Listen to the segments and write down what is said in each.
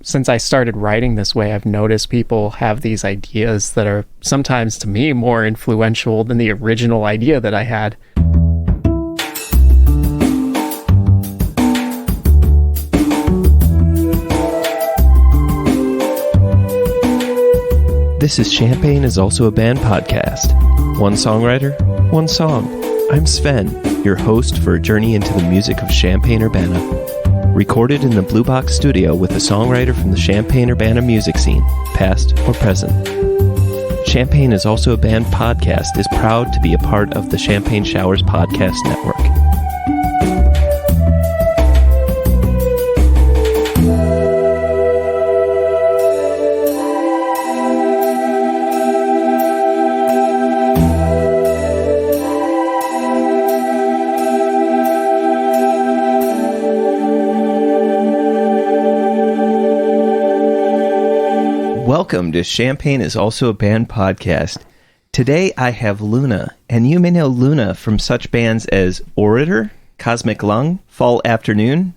since I started writing this way, I've noticed people have these ideas that are sometimes, to me, more influential than the original idea that I had. This is Champagne is Also a Band podcast. One songwriter, one song. I'm Sven, your host for a journey into the music of Champaign-Urbana. Recorded in the Blue Box studio with a songwriter from the Champaign-Urbana music scene, past or present. Champagne is Also a Band podcast is proud to be a part of the Champagne Showers Podcast Network. Welcome to Champagne is Also a Band podcast. Today I have Luna, and you may know Luna from such bands as Orator, Cosmic Lung, Fall Afternoon,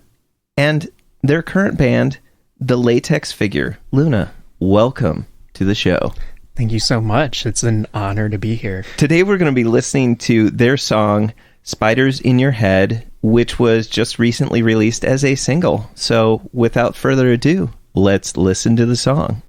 and their current band, the Latex Figure. Luna, welcome to the show. Thank you so much. It's an honor to be here. Today we're going to be listening to their song, Spiders in Your Head, which was just recently released as a single. So without further ado, let's listen to the song.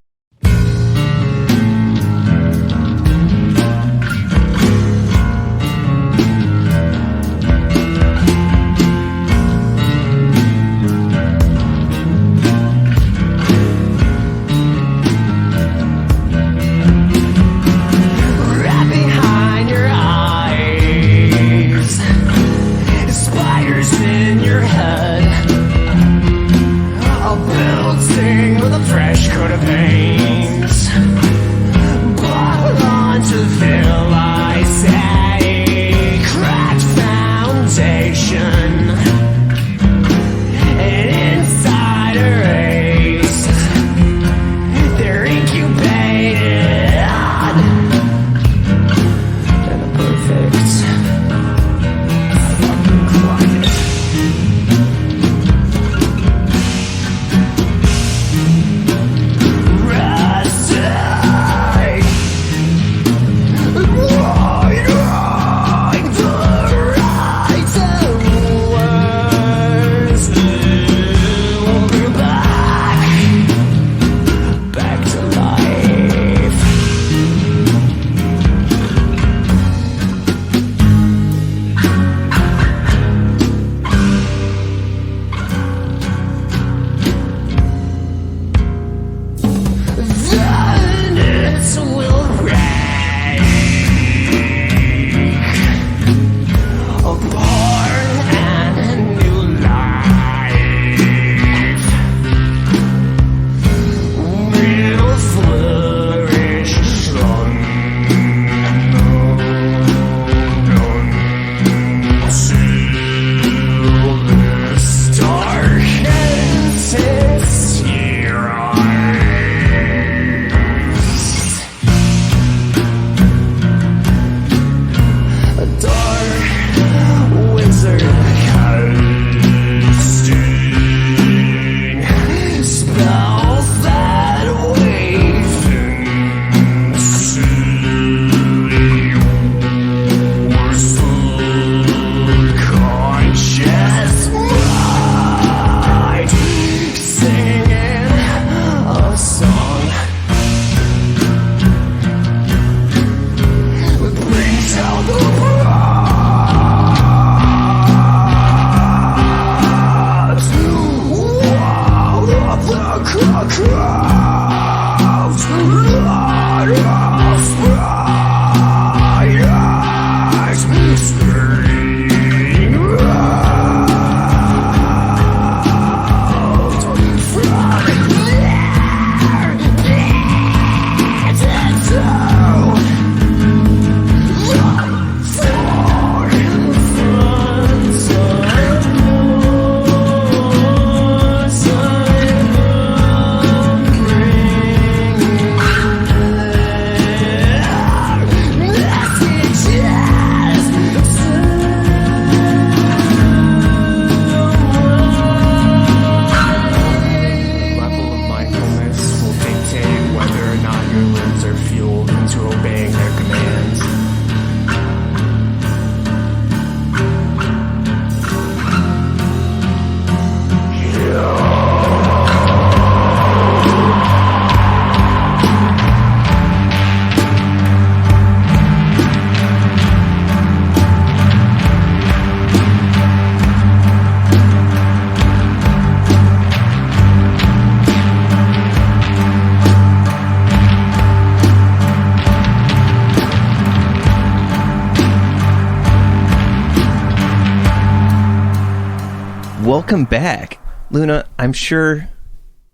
welcome back. Luna, I'm sure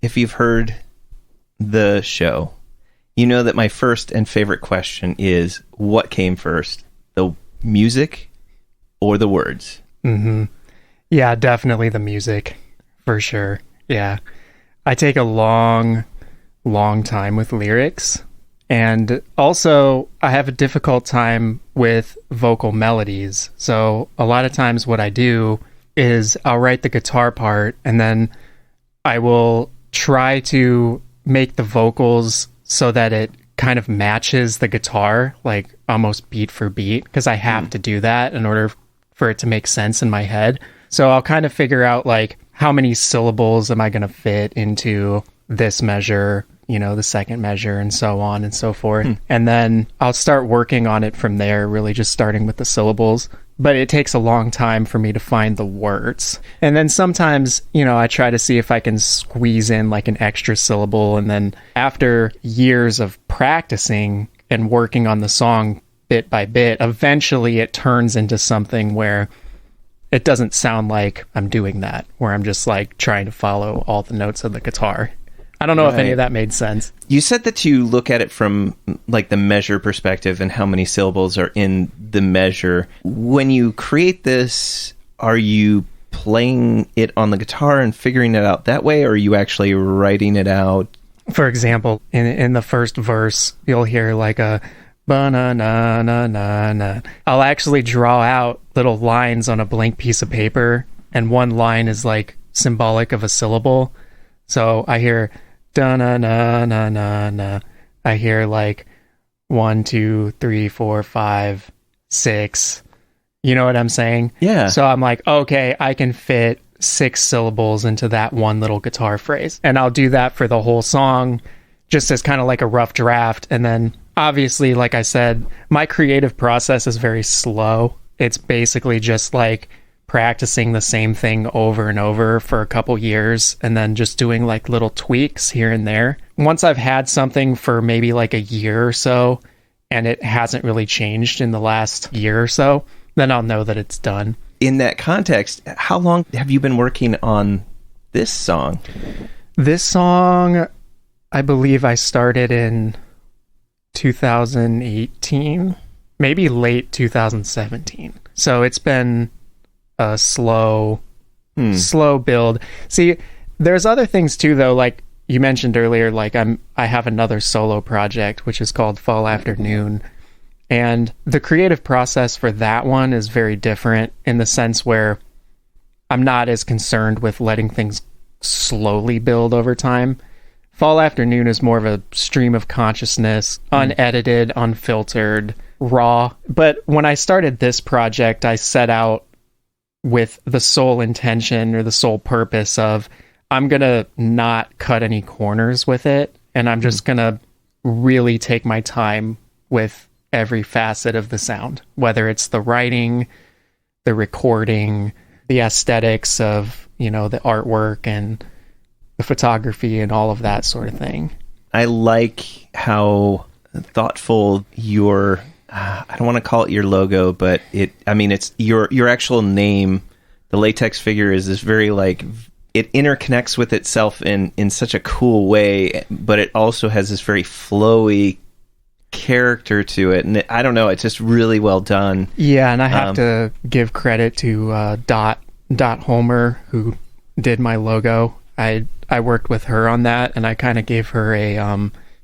if you've heard the show, you know that my first and favorite question is, what came first, the music or the words? Mm-hmm. Yeah, definitely the music, for sure. Yeah. I take a long time with lyrics. And also, I have a difficult time with vocal melodies. So a lot of times what I do is I'll write the guitar part, and then I will try to make the vocals so that it kind of matches the guitar, like almost beat for beat, because I have to do that in order for it to make sense in my head. So I'll kind of figure out like how many syllables am I going to fit into this measure, you know, the second measure, and so on and so forth. And then I'll start working on it from there, really just starting with the syllables. But it takes a long time for me to find the words. And then sometimes, you know, I try to see if I can squeeze in like an extra syllable. And then after years of practicing and working on the song bit by bit, eventually it turns into something where it doesn't sound like I'm doing that, where I'm just like trying to follow all the notes of the guitar. I don't know if any of that made sense. You said that you look at it from like the measure perspective and how many syllables are in the measure. When you create this, are you playing it on the guitar and figuring it out that way, or are you actually writing it out? For example, in the first verse, you'll hear like a ba-na-na-na-na-na. I'll actually draw out little lines on a blank piece of paper, and one line is like symbolic of a syllable. So I hear da-na-na-na-na-na. I hear like 1, 2, 3, 4, 5, 6. You know what I'm saying? Yeah. So I'm like, okay, I can fit 6 syllables into that one little guitar phrase. And I'll do that for the whole song, just as kind of like a rough draft. And then obviously, like I said, my creative process is very slow. It's basically just like practicing the same thing over and over for a couple years, and then just doing like little tweaks here and there. Once I've had something for maybe like a year or so, and it hasn't really changed in the last year or so, then I'll know that it's done. In that context, how long have you been working on this song? This song, I believe I started in 2018, maybe late 2017. So it's been a slow build. See, there's other things too, though. Like you mentioned earlier, like I have another solo project which is called Fall Afternoon, and the creative process for that one is very different in the sense where I'm not as concerned with letting things slowly build over time. Fall Afternoon is more of a stream of consciousness, unedited, unfiltered, raw. But when I started this project, I set out with the sole intention or the sole purpose of, I'm going to not cut any corners with it, and I'm just going to really take my time with every facet of the sound, whether it's the writing, the recording, the aesthetics of, you know, the artwork and the photography and all of that sort of thing. I like how thoughtful your I don't want to call it your logo, but it's your actual name. The Latex Figure is this very like, it interconnects with itself in such a cool way, but it also has this very flowy character to it. And I don't know, it's just really well done. Yeah, and I have to give credit to Dot Homer, who did my logo. I worked with her on that, and I kind of gave her a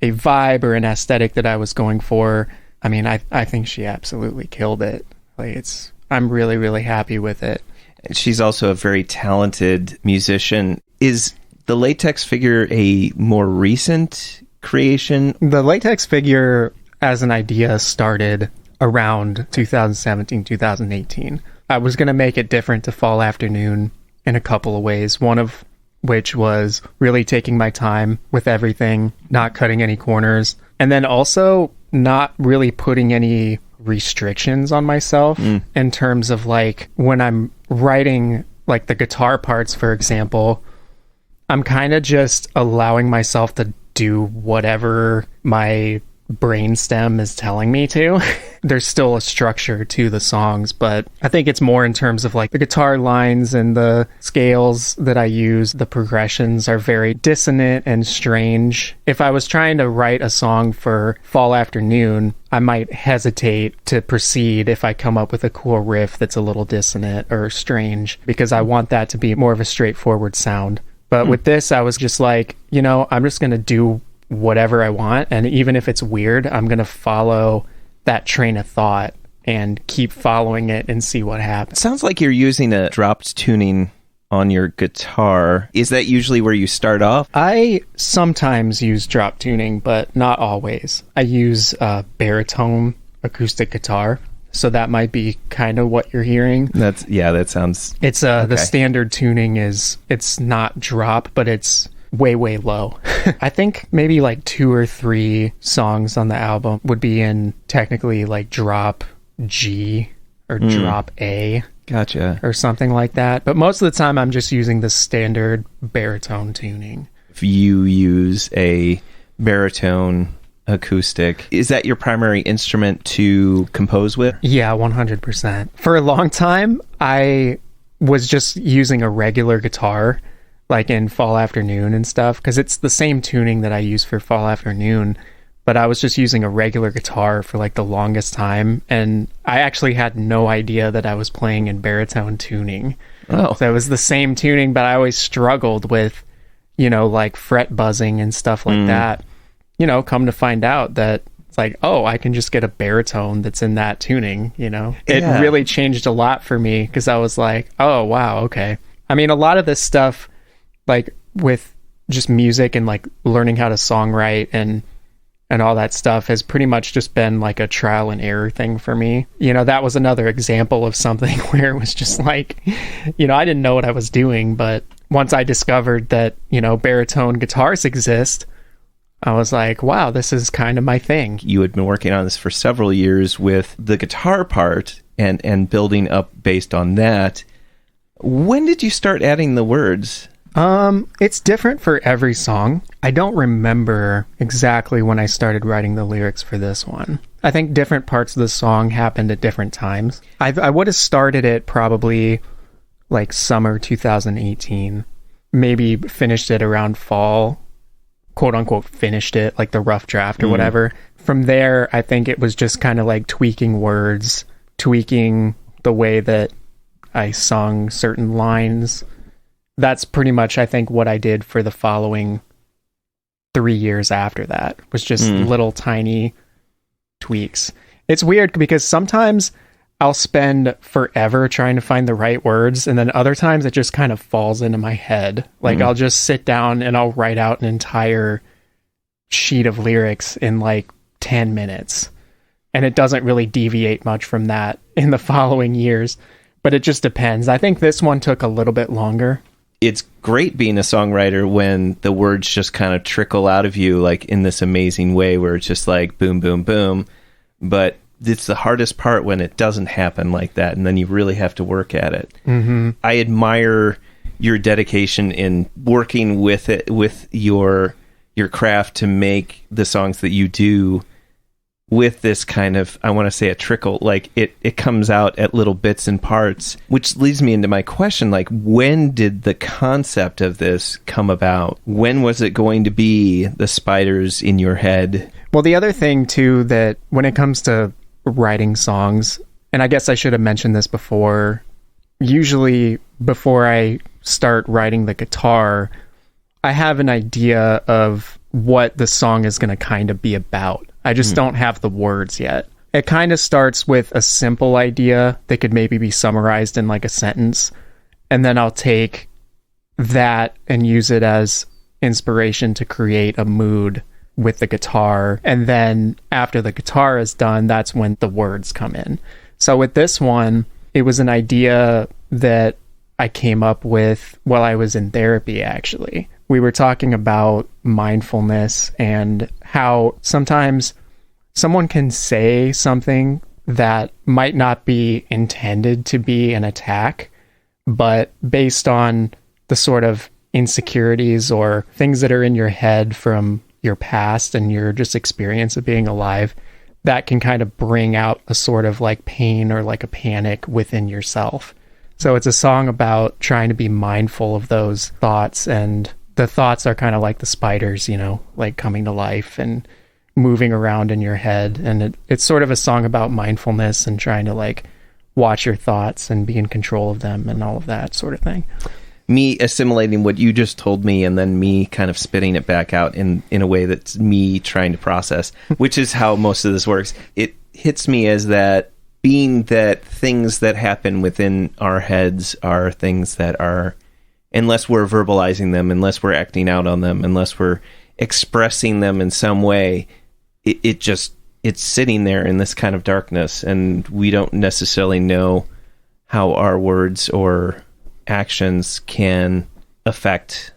vibe or an aesthetic that I was going for. I mean, I think she absolutely killed it. Like I'm really, really happy with it. She's also a very talented musician. Is the Latex Figure a more recent creation? The Latex Figure as an idea started around 2017, 2018. I was going to make it different to Fall Afternoon in a couple of ways. One of which was really taking my time with everything, not cutting any corners, and then also not really putting any restrictions on myself in terms of like when I'm writing like the guitar parts, for example, I'm kind of just allowing myself to do whatever my brainstem is telling me to. There's still a structure to the songs, but I think it's more in terms of like the guitar lines and the scales that I use. The progressions are very dissonant and strange. If I was trying to write a song for Fall Afternoon, I might hesitate to proceed if I come up with a cool riff that's a little dissonant or strange, because I want that to be more of a straightforward sound. But with this, I was just like, I'm just going to do whatever I want, and even if it's weird, I'm going to follow that train of thought and keep following it and see what happens. Sounds like you're using a dropped tuning on your guitar. Is that usually where you start off? I sometimes use drop tuning, but not always. I use baritone acoustic guitar, so that might be kind of what you're hearing. That sounds... It's the standard tuning is, it's not drop, but it's way low. I think maybe like 2 or 3 songs on the album would be in technically like drop G or drop A. Gotcha. Or something like that. But most of the time I'm just using the standard baritone tuning. If you use a baritone acoustic, is that your primary instrument to compose with? Yeah, 100%. For a long time, I was just using a regular guitar, like in Fall Afternoon and stuff, because it's the same tuning that I use for Fall Afternoon, but I was just using a regular guitar for like the longest time, and I actually had no idea that I was playing in baritone tuning. Oh. So it was the same tuning, but I always struggled with, like fret buzzing and stuff like that. Come to find out that it's like, oh, I can just get a baritone that's in that tuning, It really changed a lot for me, because I was like, oh, wow, okay. I mean, a lot of this stuff, like with just music and like learning how to songwrite and all that stuff, has pretty much just been like a trial and error thing for me. That was another example of something where it was just like, I didn't know what I was doing, but once I discovered that, baritone guitars exist, I was like, wow, this is kind of my thing. You had been working on this for several years with the guitar part and building up based on that. When did you start adding the words? It's different for every song. I don't remember exactly when I started writing the lyrics for this one. I think different parts of the song happened at different times. I would have started it probably like summer 2018. Maybe finished it around fall, quote unquote finished it, like the rough draft or whatever. From there, I think it was just kind of like tweaking words, tweaking the way that I sung certain lines. That's pretty much, I think, what I did for the following 3 years after that, was just little tiny tweaks. It's weird because sometimes I'll spend forever trying to find the right words, and then other times it just kind of falls into my head. Like I'll just sit down and I'll write out an entire sheet of lyrics in like 10 minutes. And it doesn't really deviate much from that in the following years. But it just depends. I think this one took a little bit longer. It's great being a songwriter when the words just kind of trickle out of you like in this amazing way where it's just like boom, boom, boom. But it's the hardest part when it doesn't happen like that, and then you really have to work at it. I admire your dedication in working with it, with your craft, to make the songs that you do with this kind of, I want to say, a trickle, like it comes out at little bits and parts, which leads me into my question, like, when did the concept of this come about? When was it going to be the spiders in your head? Well, the other thing too, that when it comes to writing songs, and I guess I should have mentioned this before, usually before I start writing the guitar, I have an idea of what the song is going to kind of be about. I just don't have the words yet. It kind of starts with a simple idea that could maybe be summarized in like a sentence, and then I'll take that and use it as inspiration to create a mood with the guitar. And then after the guitar is done, that's when the words come in. So with this one, it was an idea that I came up with while I was in therapy, actually. We were talking about mindfulness and how sometimes someone can say something that might not be intended to be an attack, but based on the sort of insecurities or things that are in your head from your past and your just experience of being alive, that can kind of bring out a sort of like pain or like a panic within yourself. So it's a song about trying to be mindful of those thoughts, and the thoughts are kind of like the spiders, like coming to life and moving around in your head. And it's sort of a song about mindfulness and trying to like watch your thoughts and be in control of them and all of that sort of thing. Me assimilating what you just told me and then me kind of spitting it back out in a way that's me trying to process, which is how most of this works. It hits me as that being that things that happen within our heads are things that are, unless we're verbalizing them, unless we're acting out on them, unless we're expressing them in some way, it's sitting there in this kind of darkness, and we don't necessarily know how our words or actions can affect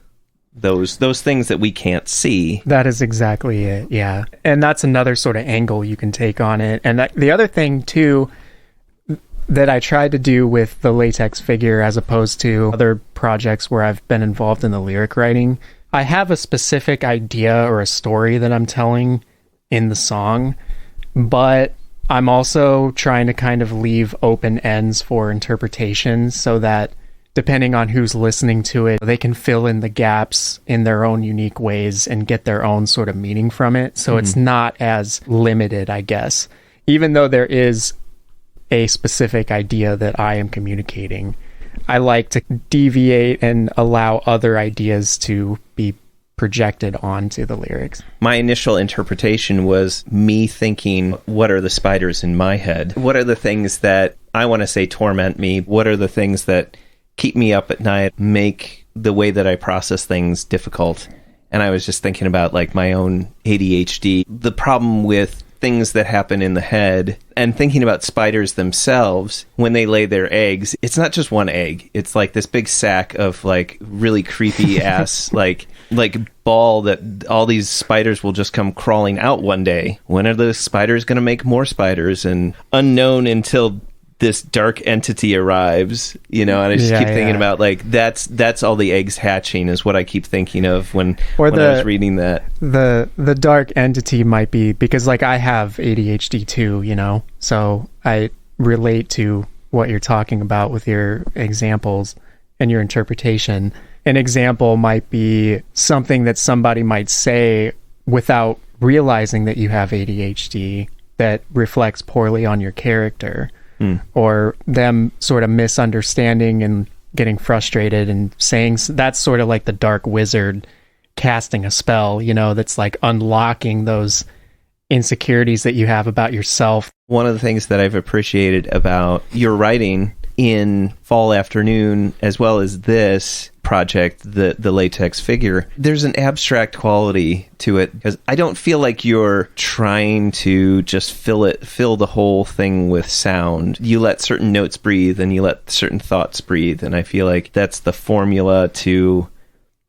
those things that we can't see. That is exactly it, yeah. And that's another sort of angle you can take on it. And the other thing, too, that I tried to do with the Latex Figure as opposed to other projects where I've been involved in the lyric writing, I have a specific idea or a story that I'm telling in the song, but I'm also trying to kind of leave open ends for interpretation so that depending on who's listening to it, they can fill in the gaps in their own unique ways and get their own sort of meaning from it. So it's not as limited, I guess. Even though there is a specific idea that I am communicating, I like to deviate and allow other ideas to be projected onto the lyrics. My initial interpretation was me thinking, what are the spiders in my head? What are the things that I want to say torment me? What are the things that keep me up at night, make the way that I process things difficult? And I was just thinking about like my own ADHD, the problem with things that happen in the head, and thinking about spiders themselves when they lay their eggs. It's not just one egg. It's like this big sack of like really creepy ass like ball that all these spiders will just come crawling out one day. When are those spiders going to make more spiders? And unknown until this dark entity arrives, and I just keep thinking about like that's all the eggs hatching is what I keep thinking of when I was reading that. The dark entity might be because like I have ADHD too, so I relate to what you're talking about with your examples and your interpretation. An example might be something that somebody might say without realizing that you have ADHD that reflects poorly on your character. Or them sort of misunderstanding and getting frustrated and saying that's sort of like the dark wizard casting a spell, that's like unlocking those insecurities that you have about yourself. One of the things that I've appreciated about your writing in Fall Afternoon, as well as this project, the Latex Figure, there's an abstract quality to it, because I don't feel like you're trying to just fill the whole thing with sound. You let certain notes breathe and you let certain thoughts breathe, and I feel like that's the formula to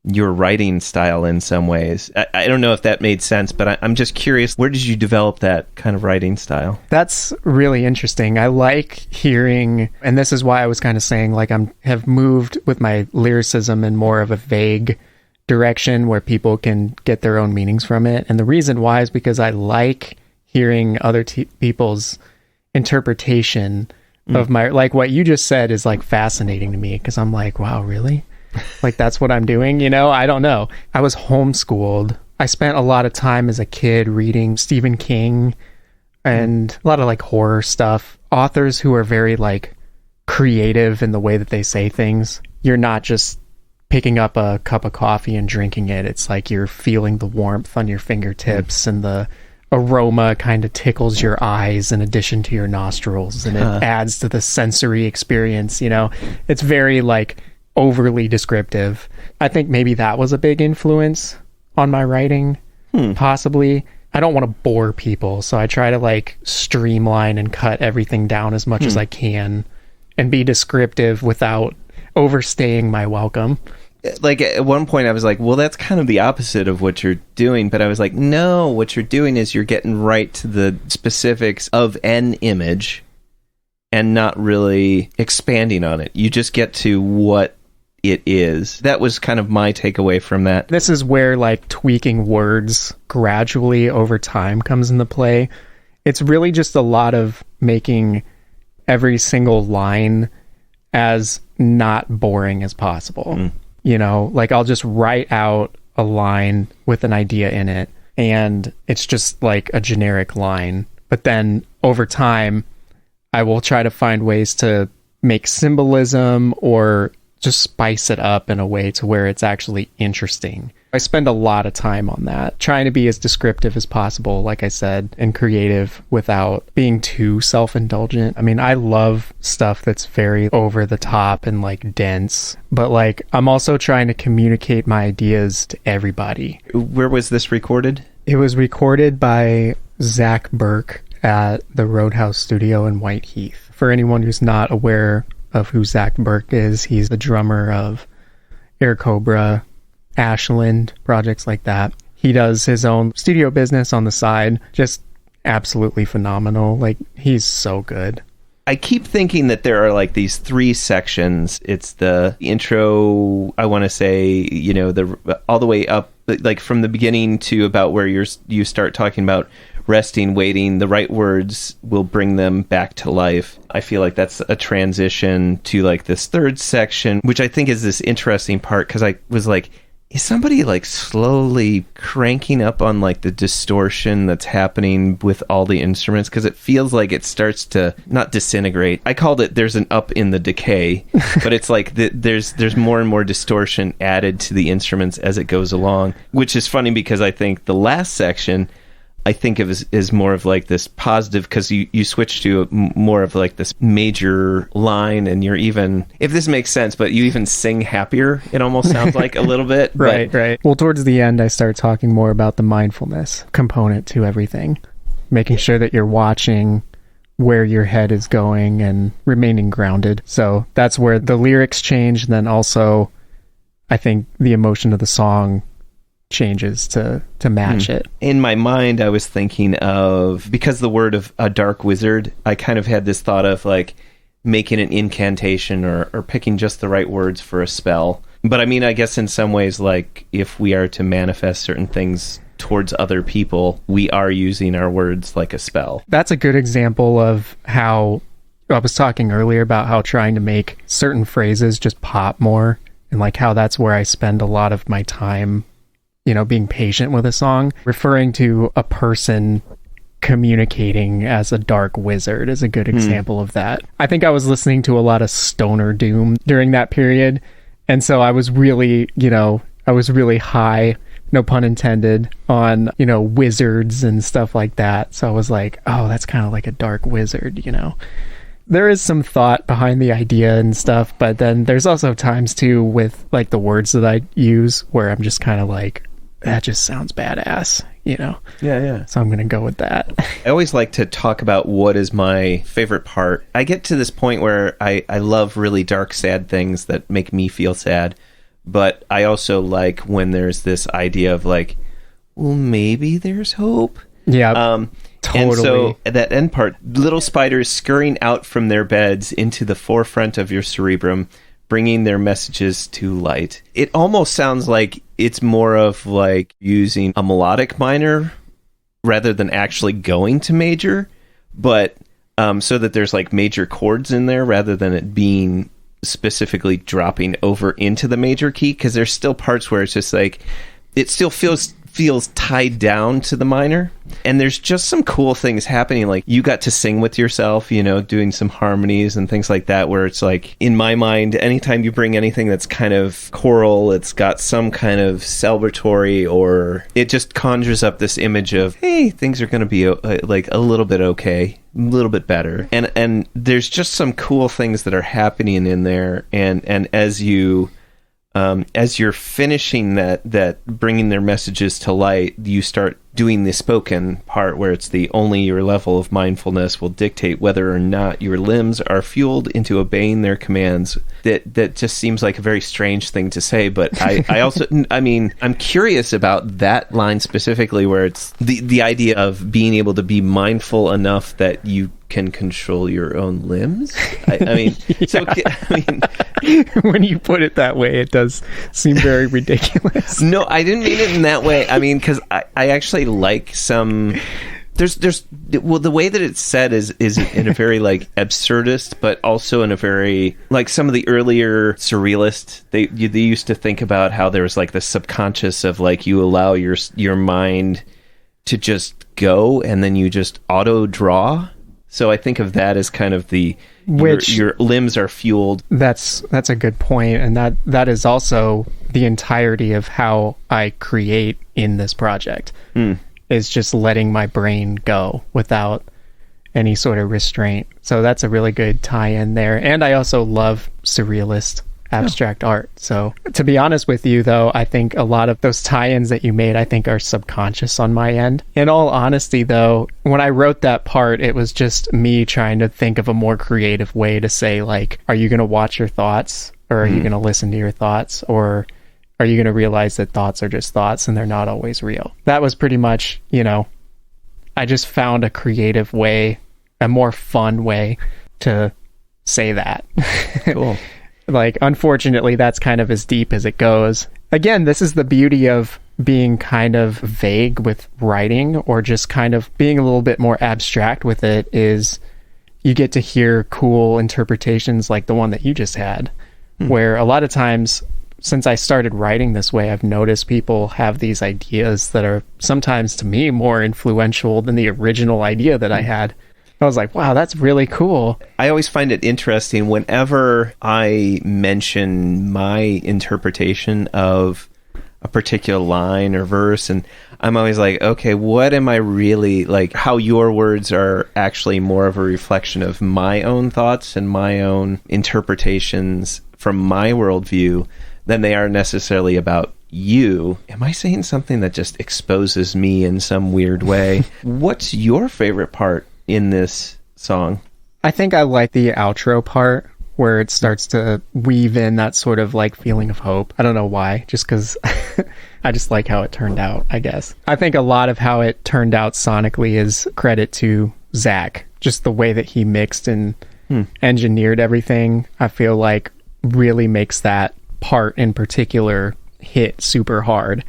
your writing style in some ways. I don't know if that made sense, but I'm just curious, where did you develop that kind of writing style? That's really interesting. I like hearing, and this is why I was kind of saying like have moved with my lyricism in more of a vague direction where people can get their own meanings from it. And the reason why is because I like hearing other people's interpretation of my, like what you just said is like fascinating to me, because I'm like, wow, really? Like that's what I'm doing, I don't know. I was homeschooled. I spent a lot of time as a kid reading Stephen King and a lot of like horror stuff. Authors who are very like creative in the way that they say things. You're not just picking up a cup of coffee and drinking it. It's like you're feeling the warmth on your fingertips and the aroma kind of tickles your eyes in addition to your nostrils, and it adds to the sensory experience. It's very like overly descriptive. I think maybe that was a big influence on my writing, possibly. I don't want to bore people, so I try to like streamline and cut everything down as much as I can and be descriptive without overstaying my welcome. Like at one point I was like, well, that's kind of the opposite of what you're doing, but I was like, no, what you're doing is you're getting right to the specifics of an image and not really expanding on it. You just get to what it is. That was kind of my takeaway from that. This is where like tweaking words gradually over time comes into play. It's really just a lot of making every single line as not boring as possible. You know, like I'll just write out a line with an idea in it, and it's just like a generic line. But then over time, I will try to find ways to make symbolism or just spice it up in a way to where it's actually interesting. I spend a lot of time on that, trying to be as descriptive as possible, like I said, and creative without being too self-indulgent. I mean, I love stuff that's very over the top and like dense, but like I'm also trying to communicate my ideas to everybody. Where was this recorded? It was recorded by Zach Burke at the Roadhouse Studio in Whiteheath. For anyone who's not aware of who Zach Burke is, he's the drummer of Air Cobra, Ashland, projects like that. He does his own studio business on the side. Just absolutely phenomenal. Like, he's so good. I keep thinking that there are like these 3 sections. It's the intro, I want to say, you know, the all the way up, like from the beginning to about where you start talking about resting, waiting. The right words will bring them back to life. I feel like that's a transition to like this 3rd section, which I think is this interesting part, because I was like, is somebody like slowly cranking up on like the distortion that's happening with all the instruments? Because it feels like it starts to not disintegrate. I called it there's an up in the decay, but it's like there's more and more distortion added to the instruments as it goes along, which is funny because I think the last section I think of as more of like this positive, because you switch to more of like this major line, and you're even, if this makes sense, but you even sing happier, it almost sounds like a little bit. Right. Well, towards the end, I start talking more about the mindfulness component to everything, making sure that you're watching where your head is going and remaining grounded. So that's where the lyrics change. And then also, I think the emotion of the song changes to match it. In my mind, I was thinking of, because the word of a dark wizard, I kind of had this thought of like making an incantation or picking just the right words for a spell. But I mean, I guess in some ways, like if we are to manifest certain things towards other people, we are using our words like a spell. That's a good example of how I was talking earlier about how trying to make certain phrases just pop more, and like how that's where I spend a lot of my time, you know, being patient with a song. Referring to a person communicating as a dark wizard is a good example of that. I think I was listening to a lot of stoner doom during that period, and so I was really, really high, no pun intended, on, wizards and stuff like that. So I was like, oh, that's kind of like a dark wizard, There is some thought behind the idea and stuff, but then there's also times too with like the words that I use where I'm just kind of like, that just sounds badass, Yeah. So I'm going to go with that. I always like to talk about what is my favorite part. I get to this point where I love really dark, sad things that make me feel sad. But I also like when there's this idea of like, well, maybe there's hope. Yeah. Totally. And so that end part, little spiders scurrying out from their beds into the forefront of your cerebrum, bringing their messages to light. It almost sounds like it's more of like using a melodic minor rather than actually going to major, but so that there's like major chords in there rather than it being specifically dropping over into the major key, because there's still parts where it's just like it still feels tied down to the minor, and there's just some cool things happening. Like you got to sing with yourself, doing some harmonies and things like that, where it's like, in my mind, anytime you bring anything that's kind of choral, it's got some kind of celebratory, or it just conjures up this image of, hey, things are going to be like a little bit okay, a little bit better, and there's just some cool things that are happening in there, and as you're finishing that bringing their messages to light, you start doing the spoken part where it's the only your level of mindfulness will dictate whether or not your limbs are fueled into obeying their commands. That just seems like a very strange thing to say, but I also, I mean, I'm curious about that line specifically where it's the idea of being able to be mindful enough that you can control your own limbs. I mean, yeah. So, I mean, when you put it that way, it does seem very ridiculous. No, I didn't mean it in that way. I mean, because I actually like some. Well, the way that it's said is in a very like absurdist, but also in a very like some of the earlier surrealists. They used to think about how there was like the subconscious of like you allow your mind to just go and then you just auto draw. So I think of that as kind of your limbs are fueled. That's a good point, and that is also the entirety of how I create in this project. Is just letting my brain go without any sort of restraint. So that's a really good tie-in there. And I also love surrealist abstract art. So to be honest with you, though, I think a lot of those tie-ins that you made, I think are subconscious on my end. In all honesty, though, when I wrote that part, it was just me trying to think of a more creative way to say, like, are you going to watch your thoughts, or are you going to listen to your thoughts, or are you going to realize that thoughts are just thoughts and they're not always real? That was pretty much, I just found a creative way, a more fun way to say that. Cool. Like, unfortunately, that's kind of as deep as it goes. Again, this is the beauty of being kind of vague with writing, or just kind of being a little bit more abstract with it, is you get to hear cool interpretations like the one that you just had, where a lot of times, since I started writing this way, I've noticed people have these ideas that are sometimes, to me, more influential than the original idea that I had. I was like, wow, that's really cool. I always find it interesting whenever I mention my interpretation of a particular line or verse, and I'm always like, okay, what am I really, like, how your words are actually more of a reflection of my own thoughts and my own interpretations from my worldview than they are necessarily about you. Am I saying something that just exposes me in some weird way? What's your favorite part in this song? I think I like the outro part where it starts to weave in that sort of like feeling of hope. I don't know why, just because I just like how it turned out, I guess. I think a lot of how it turned out sonically is credit to Zach. Just the way that he mixed and engineered everything, I feel like really makes that part in particular hit super hard.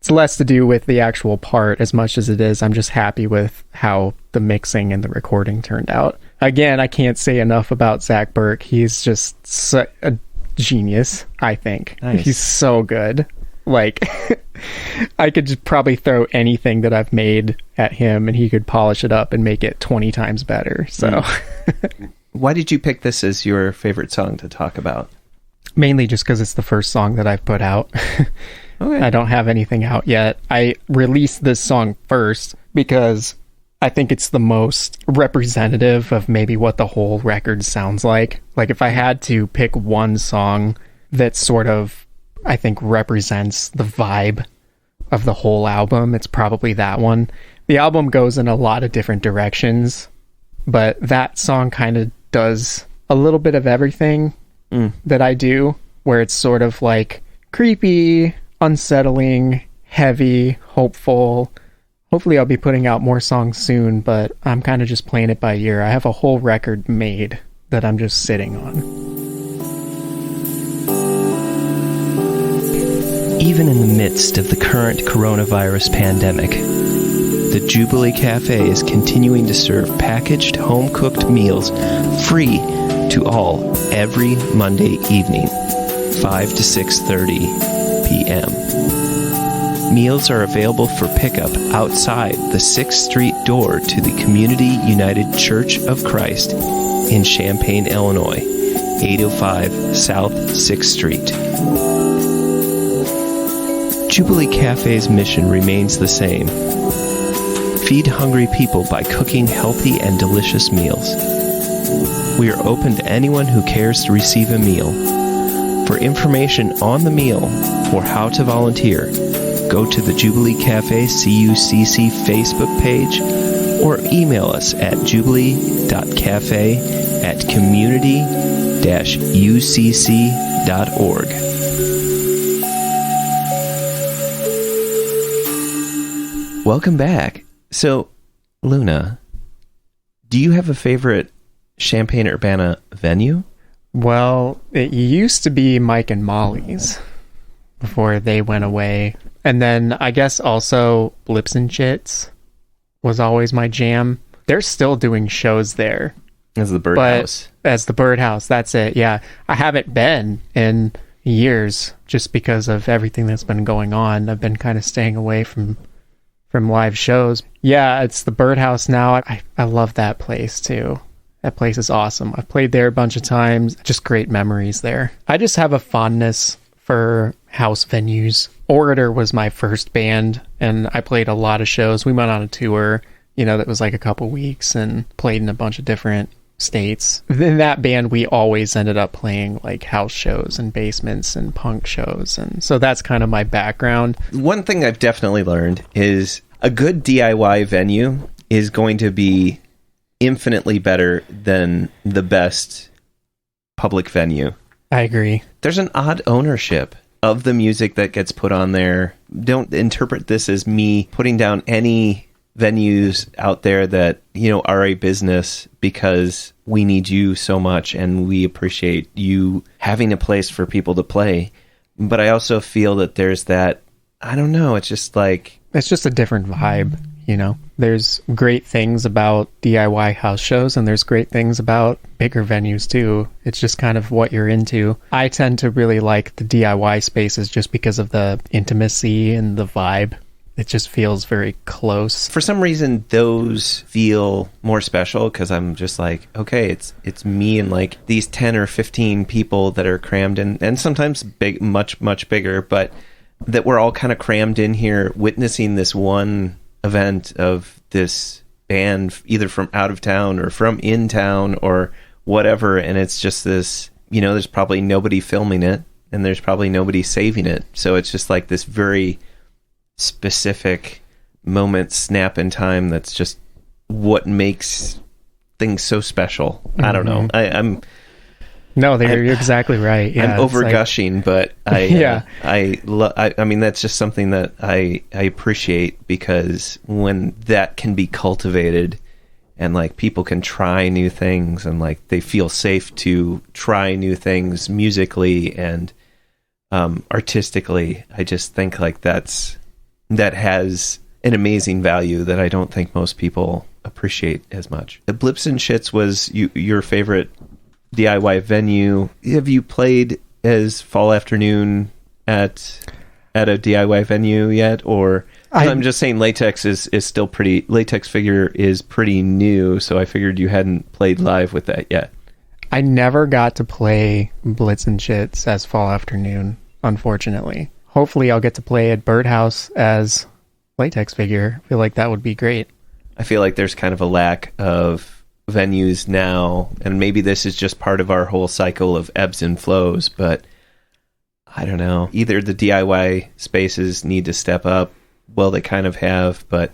It's less to do with the actual part as much as it is I'm just happy with how the mixing and the recording turned out. Again, I can't say enough about Zach Burke. He's just a genius, I think. Nice. He's so good. Like, I could just probably throw anything that I've made at him and he could polish it up and make it 20 times better. So, Why did you pick this as your favorite song to talk about? Mainly just because it's the first song that I've put out. Okay. I don't have anything out yet. I released this song first because I think it's the most representative of maybe what the whole record sounds like. Like, if I had to pick one song that sort of, I think, represents the vibe of the whole album, it's probably that one. The album goes in a lot of different directions, but that song kind of does a little bit of everything that I do, where it's sort of like creepy, unsettling, heavy, hopeful. Hopefully I'll be putting out more songs soon, but I'm kind of just playing it by ear. I have a whole record made that I'm just sitting on. Even in the midst of the current coronavirus pandemic, the Jubilee Cafe is continuing to serve packaged, home-cooked meals free to all every Monday evening, 5 to 6:30 p.m. Meals are available for pickup outside the 6th Street door to the Community United Church of Christ in Champaign, Illinois, 805 South 6th Street. Jubilee Cafe's mission remains the same. Feed hungry people by cooking healthy and delicious meals. We are open to anyone who cares to receive a meal. For information on the meal or how to volunteer, go to the Jubilee Cafe CUCC Facebook page or email us at jubilee.cafe@community-ucc.org. Welcome back. So, Luna, do you have a favorite Champaign-Urbana venue? Well, it used to be Mike and Molly's before they went away. And then I guess also Blips and Chits was always my jam. They're still doing shows there. As the Birdhouse. As the Birdhouse, that's it, yeah. I haven't been in years just because of everything that's been going on. I've been kind of staying away from live shows. Yeah, it's the Birdhouse now. I love that place too. That place is awesome. I've played there a bunch of times. Just great memories there. I just have a fondness for house venues. Orator was my first band, and I played a lot of shows. We went on a tour, that was like a couple weeks, and played in a bunch of different states. In that band, we always ended up playing like house shows and basements and punk shows, and so that's kind of my background. One thing I've definitely learned is a good DIY venue is going to be infinitely better than the best public venue. I agree. There's an odd ownership of the music that gets put on there. Don't interpret this as me putting down any venues out there that, are a business, because we need you so much and we appreciate you having a place for people to play. But I also feel that there's that, I don't know, it's just a different vibe, There's great things about DIY house shows, and there's great things about bigger venues too. It's just kind of what you're into. I tend to really like the DIY spaces just because of the intimacy and the vibe. It just feels very close. For some reason, those feel more special because I'm just like, okay, it's me and like these 10 or 15 people that are crammed in, and sometimes big, much, much bigger, but that we're all kind of crammed in here witnessing this one event of this band, either from out of town or from in town or whatever. And it's just this, there's probably nobody filming it and there's probably nobody saving it. So it's just like this very specific moment, snap in time. That's just what makes things so special. I don't know. You're exactly right. Yeah, I'm over gushing, but I mean, that's just something that I appreciate, because when that can be cultivated and like people can try new things and like they feel safe to try new things musically and artistically, I just think like that has an amazing value that I don't think most people appreciate as much. The Blips and Chits was your favorite DIY venue. Have you played as Fall Afternoon at a DIY venue yet? Or I'm just saying Latex is still pretty, Latex Figure is pretty new, so I figured you hadn't played live with that yet. I never got to play Blitz and Chits as Fall Afternoon, unfortunately. Hopefully I'll get to play at Birdhouse as Latex Figure. I feel like that would be great. I feel like there's kind of a lack of venues now, and maybe this is just part of our whole cycle of ebbs and flows, but I don't know. Either the DIY spaces need to step up. Well, they kind of have, but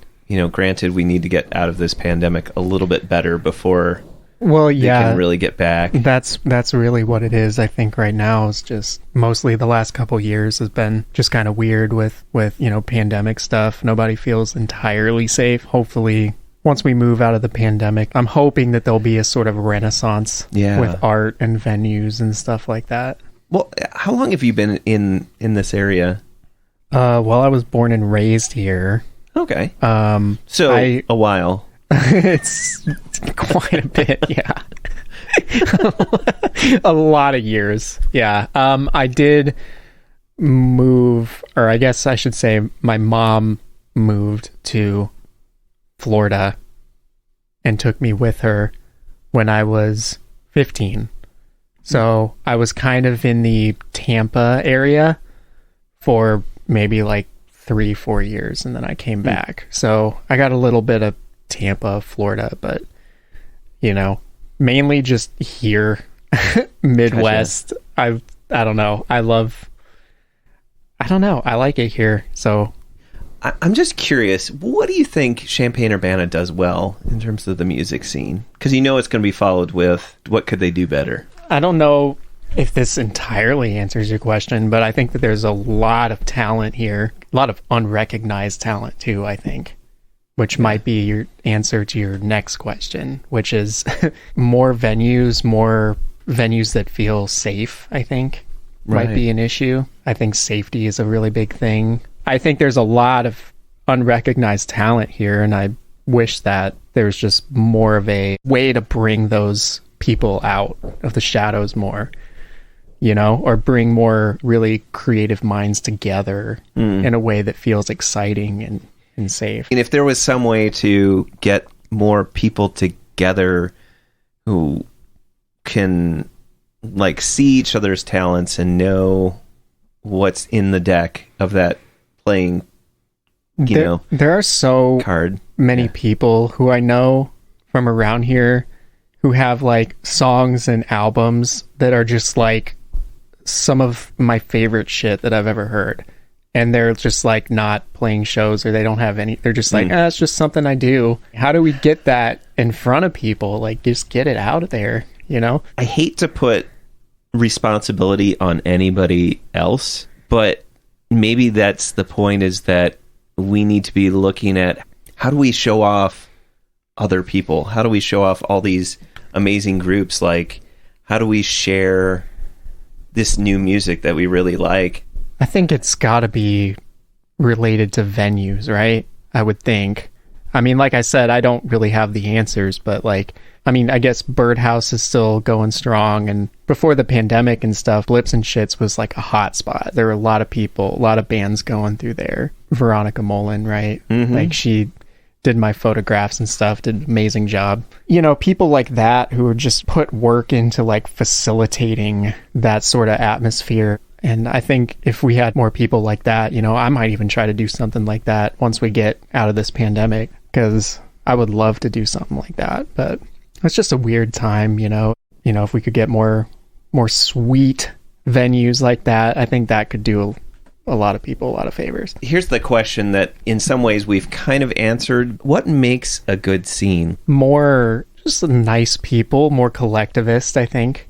granted, we need to get out of this pandemic a little bit better before they can really get back. That's really what it is. I think right now is just mostly the last couple years has been just kind of weird with pandemic stuff. Nobody feels entirely safe. Hopefully once we move out of the pandemic, I'm hoping that there'll be a sort of renaissance with art and venues and stuff like that. Well, how long have you been in this area? Well, I was born and raised here. Okay. A while. It's quite a bit, yeah. A lot of years, yeah. I did move, or I guess I should say my mom moved to Florida and took me with her when I was 15. So I was kind of in the Tampa area for maybe like 3-4 years, and then I came back. So I got a little bit of Tampa, Florida, but mainly just here, Midwest. Gotcha. I don't know. I like it here. So I'm just curious, what do you think Champaign-Urbana does well in terms of the music scene? Because you know it's going to be followed with, what could they do better? I don't know if this entirely answers your question, but I think that there's a lot of talent here, a lot of unrecognized talent too, I think, which might be your answer to your next question, which is more venues that feel safe, I think, might be an issue. I think safety is a really big thing. I think there's a lot of unrecognized talent here, and I wish that there's just more of a way to bring those people out of the shadows more, you know, or bring more really creative minds together in a way that feels exciting and safe. And if there was some way to get more people together who can like see each other's talents and know what's in the deck of that playing, there are so many people who I know from around here who have like songs and albums that are just like some of my favorite shit that I've ever heard. And they're just like not playing shows, or they don't have any, they're just like, it's just something I do. How do we get that in front of people? Like, just get it out there, you know? I hate to put responsibility on anybody else, but maybe that's the point, is that we need to be looking at, how do we show off other people? How do we show off all these amazing groups? Like, how do we share this new music that we really like? I think it's got to be related to venues, right? I would think. I mean, like I said, I don't really have the answers, but like, I mean, I guess Birdhouse is still going strong, and before the pandemic and stuff, Blips and Shits was like a hot spot. There were a lot of people, a lot of bands going through there. Veronica Mullen, right? Like, she did my photographs and stuff, did an amazing job. You know, people like that who would just put work into like facilitating that sort of atmosphere. And I think if we had more people like that, you know, I might even try to do something like that once we get out of this pandemic, because I would love to do something like that. But it's just a weird time, you know. You know, if we could get more sweet venues like that, I think that could do a lot of people a lot of favors. Here's the question that in some ways we've kind of answered. What makes a good scene? More just nice people, more collectivist, I think.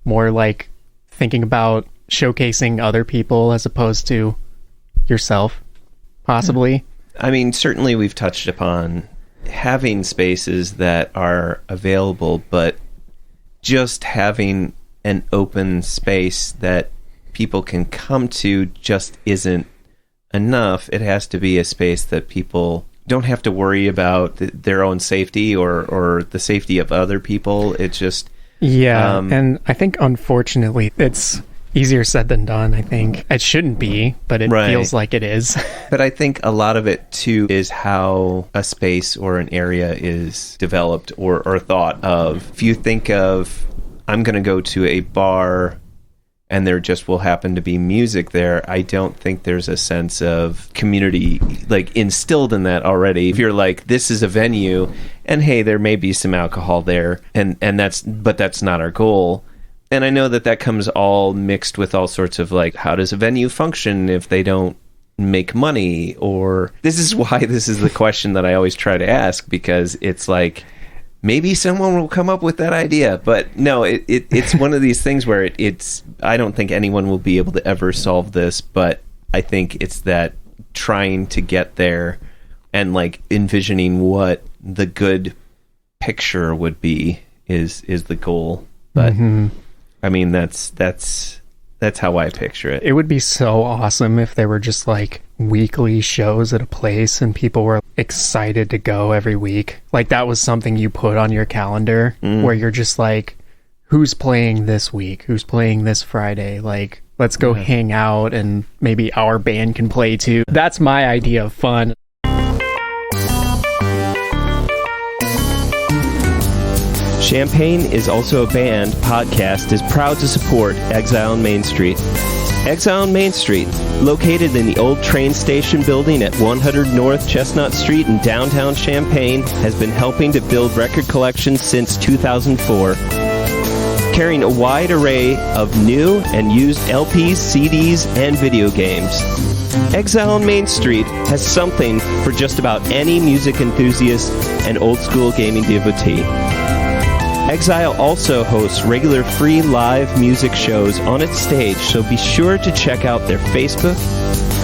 More like thinking about showcasing other people as opposed to yourself, possibly. I mean, certainly we've touched upon having spaces that are available, but just having an open space that people can come to just isn't enough. It has to be a space that people don't have to worry about their own safety or the safety of other people. It's just... Yeah, and I think, unfortunately, it's easier said than done, I think. It shouldn't be, but it feels like it is. But I think a lot of it, too, is how a space or an area is developed or thought of. If you think of, I'm going to go to a bar and there just will happen to be music there, I don't think there's a sense of community like instilled in that already. If you're like, this is a venue, and hey, there may be some alcohol there, and that's not our goal. And I know that comes all mixed with all sorts of like, how does a venue function if they don't make money? Or this is why this is the question that I always try to ask, because it's like, maybe someone will come up with that idea. But no, it's one of these things where it's I don't think anyone will be able to ever solve this, but I think it's that trying to get there and like envisioning what the good picture would be is the goal. But I mean, that's how I picture it. It would be so awesome if there were just like weekly shows at a place and people were excited to go every week. Like that was something you put on your calendar where you're just like, who's playing this week? Who's playing this Friday? Like, let's go hang out and maybe our band can play too. That's my idea of fun. Champaign is Also a Band podcast is proud to support Exile on Main Street. Exile on Main Street, located in the old train station building at 100 North Chestnut Street in downtown Champaign, has been helping to build record collections since 2004. Carrying a wide array of new and used LPs, CDs, and video games. Exile on Main Street has something for just about any music enthusiast and old-school gaming devotee. Exile also hosts regular free live music shows on its stage, so be sure to check out their Facebook,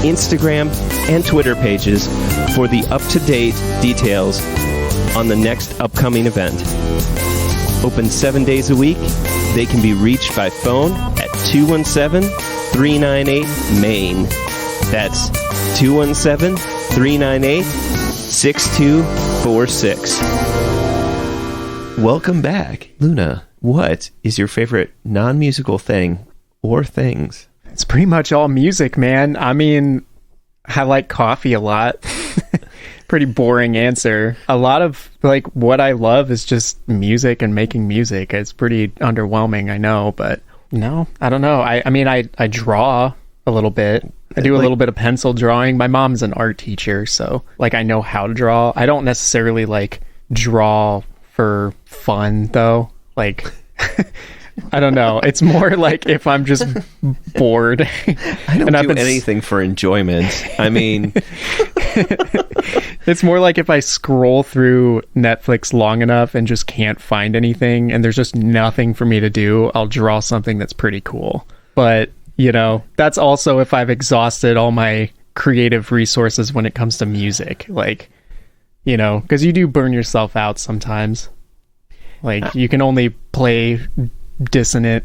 Instagram, and Twitter pages for the up-to-date details on the next upcoming event. Open 7 days a week, they can be reached by phone at 217-398-MAIN. That's 217-398-6246. Welcome back. Luna, what is your favorite non-musical thing or things? It's pretty much all music, man. I mean, I like coffee a lot. Pretty boring answer. A lot of like what I love is just music and making music. It's pretty underwhelming, I know, but no, I don't know. I mean, I draw a little bit. I do a little bit of pencil drawing. My mom's an art teacher, so like I know how to draw. I don't necessarily like draw for fun though. Like I don't know. It's more like if I'm just bored. I don't do anything for enjoyment. I mean, it's more like if I scroll through Netflix long enough and just can't find anything and there's just nothing for me to do, I'll draw something that's pretty cool. But, you know, that's also if I've exhausted all my creative resources when it comes to music. Like, you know, because you do burn yourself out sometimes. Like, you can only play dissonant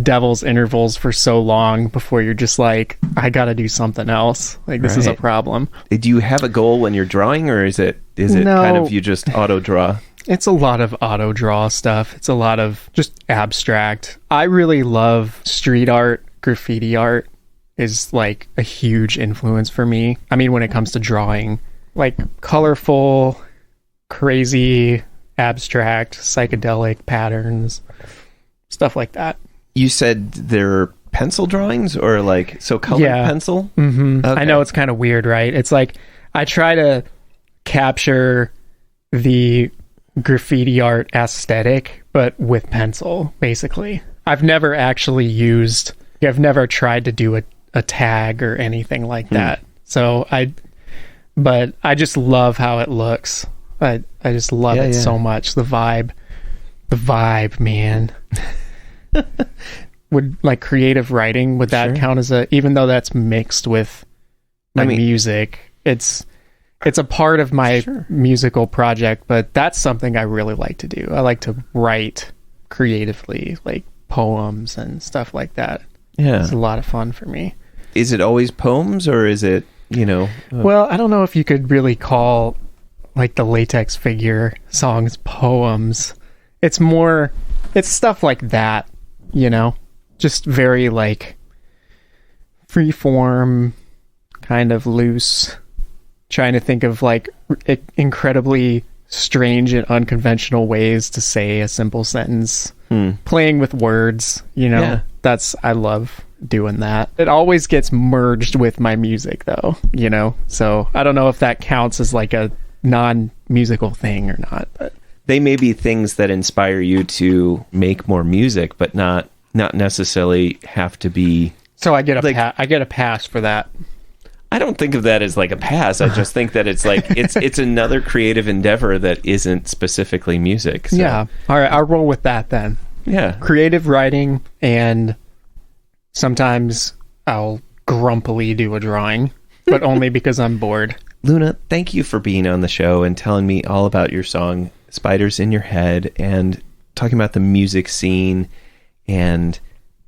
devil's intervals for so long before you're just like, I gotta do something else. Like, this is a problem. Do you have a goal when you're drawing, or is it kind of you just auto draw? It's a lot of auto draw stuff. It's a lot of just abstract. I really love street art. Graffiti art is like a huge influence for me. I mean, when it comes to drawing, like colorful, crazy, abstract, psychedelic patterns, stuff like that. You said they're pencil drawings or like, so colored pencil? Mm-hmm. Okay. I know it's kind of weird, right? It's like, I try to capture the graffiti art aesthetic, but with pencil, basically. I've never tried to do a tag or anything like that. So but I just love how it looks. I just love it so much. The vibe, man. Would like creative writing, would that count as even though that's mixed with music, it's a part of my musical project, but that's something I really like to do. I like to write creatively, like poems and stuff like that. Yeah. It's a lot of fun for me. Is it always poems or is it, you know? Well, I don't know if you could really call like the Latex Figure songs poems. It's stuff like that, you know? Just very like free form, kind of loose, trying to think of like incredibly strange and unconventional ways to say a simple sentence. Playing with words, you know? I love doing that. It always gets merged with my music though, you know? So I don't know if that counts as like a non-musical thing or not, but they may be things that inspire you to make more music, but not necessarily have to be. So I get a pass for that. I don't think of that as like a pass. I just think that it's like it's another creative endeavor that isn't specifically music. So. Yeah. All right, I'll roll with that then. Yeah. Creative writing, and sometimes I'll grumpily do a drawing, but only because I'm bored. Luna, thank you for being on the show and telling me all about your song Spiders in Your Head and talking about the music scene and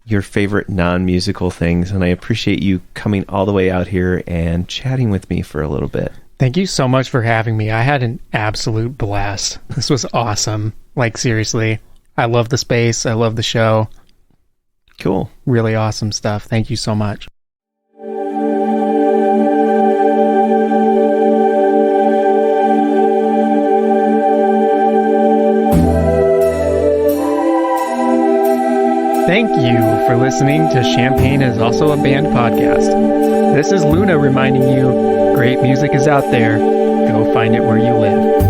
your favorite non-musical things. And I appreciate you coming all the way out here and chatting with me for a little bit. Thank you so much for having me. I had an absolute blast. This was awesome. Like, seriously, I love the space. I love the show. Cool. Really awesome stuff. Thank you so much. Thank you for listening to Champagne is Also a Band podcast. This is Luna reminding you, great music is out there. Go find it where you live.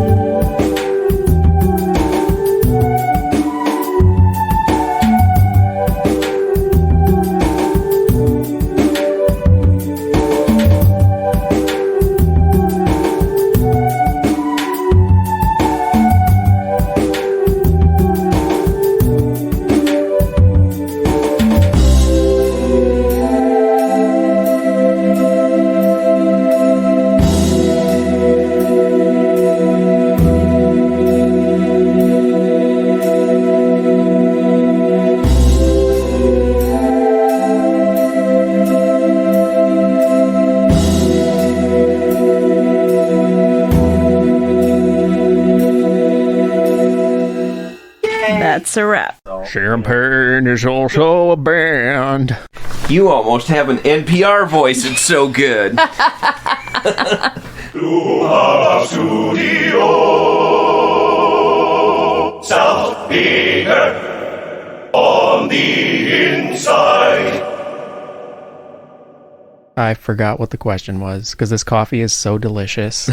That's a wrap. Champagne is also a band. You almost have an NPR voice. It's so good. Studio South Bigger on the inside. I forgot what the question was because this coffee is so delicious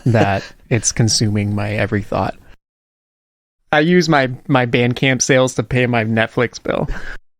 that it's consuming my every thought. I use my Bandcamp sales to pay my Netflix bill.